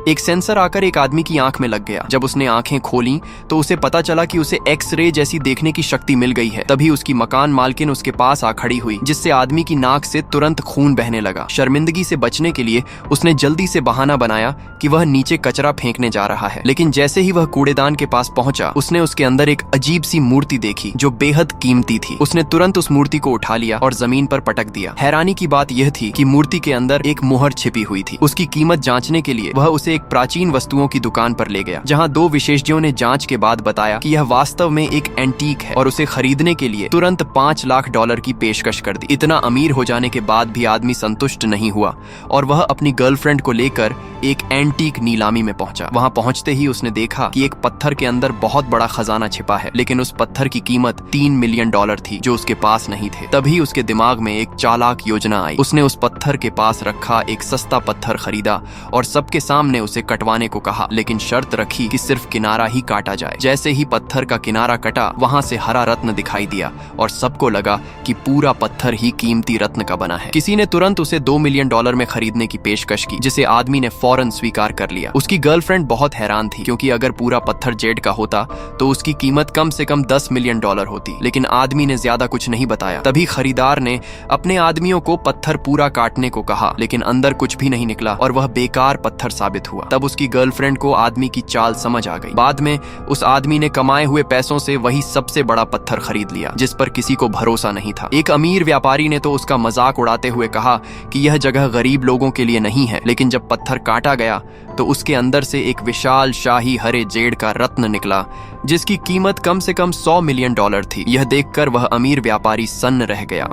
एक सेंसर आकर एक आदमी की आंख में लग गया। जब उसने आंखें खोली तो उसे पता चला कि उसे एक्स-रे जैसी देखने की शक्ति मिल गई है। तभी उसकी मकान मालकिन उसके पास आ खड़ी हुई, जिससे आदमी की नाक से तुरंत खून बहने लगा। शर्मिंदगी से बचने के लिए उसने जल्दी से बहाना बनाया कि वह नीचे कचरा फेंकने जा रहा है, लेकिन जैसे ही वह कूड़ेदान के पास पहुंचा, उसने उसके अंदर एक अजीब सी मूर्ति देखी जो बेहद कीमती थी। उसने तुरंत उस मूर्ति को उठा लिया और जमीन पर पटक दिया। हैरानी की बात यह थी कि मूर्ति के अंदर एक मुहर छिपी हुई थी। उसकी कीमत जांचने के लिए वह उसे एक प्राचीन वस्तुओं की दुकान पर ले गया, जहां दो विशेषज्ञों ने जांच के बाद बताया कि यह वास्तव में एक एंटीक है और उसे खरीदने के लिए तुरंत $5 लाख की पेशकश कर दी। इतना अमीर हो जाने के बाद भी आदमी संतुष्ट नहीं हुआ और वह अपनी गर्लफ्रेंड को लेकर एक एंटीक नीलामी में पहुंचा। वहां पहुंचते ही उसने देखा कि एक पत्थर के अंदर बहुत बड़ा खजाना छिपा है, लेकिन उस पत्थर की कीमत $3 मिलियन थी जो उसके पास नहीं थे। तभी उसके दिमाग में एक चालाक योजना आई। उसने उस पत्थर के पास रखा एक सस्ता पत्थर खरीदा और सबके सामने उसे कटवाने को कहा, लेकिन शर्त रखी कि सिर्फ किनारा ही काटा जाए। जैसे ही पत्थर का किनारा कटा, वहां से हरा रत्न दिखाई दिया और सबको लगा कि पूरा पत्थर ही कीमती रत्न का बना है। किसी ने तुरंत उसे $2 मिलियन में खरीदने की पेशकश की, जिसे आदमी ने फौरन स्वीकार कर लिया। उसकी गर्लफ्रेंड बहुत हैरान थी, क्योंकि अगर पूरा पत्थर जेड का होता तो उसकी कीमत कम से कम $10 मिलियन होती, लेकिन आदमी ने ज्यादा कुछ नहीं बताया। तभी खरीदार ने अपने आदमियों को पत्थर पूरा काटने को कहा, लेकिन अंदर कुछ भी नहीं निकला और वह बेकार पत्थर साबित हुआ। तब उसकी गर्लफ्रेंड को आदमी की चाल समझ आ गई। बाद में उस आदमी ने कमाए हुए पैसों से वही सबसे बड़ा पत्थर खरीद लिया, जिस पर किसी को भरोसा नहीं था। एक अमीर व्यापारी ने तो उसका मजाक उड़ाते हुए कहा कि यह जगह गरीब लोगों के लिए नहीं है, लेकिन जब पत्थर काटा गया तो उसके अंदर से एक विशाल शाही हरे जेड का रत्न निकला, जिसकी कीमत कम से कम $100 मिलियन थी। यह देखकर वह अमीर व्यापारी सन्न रह गया।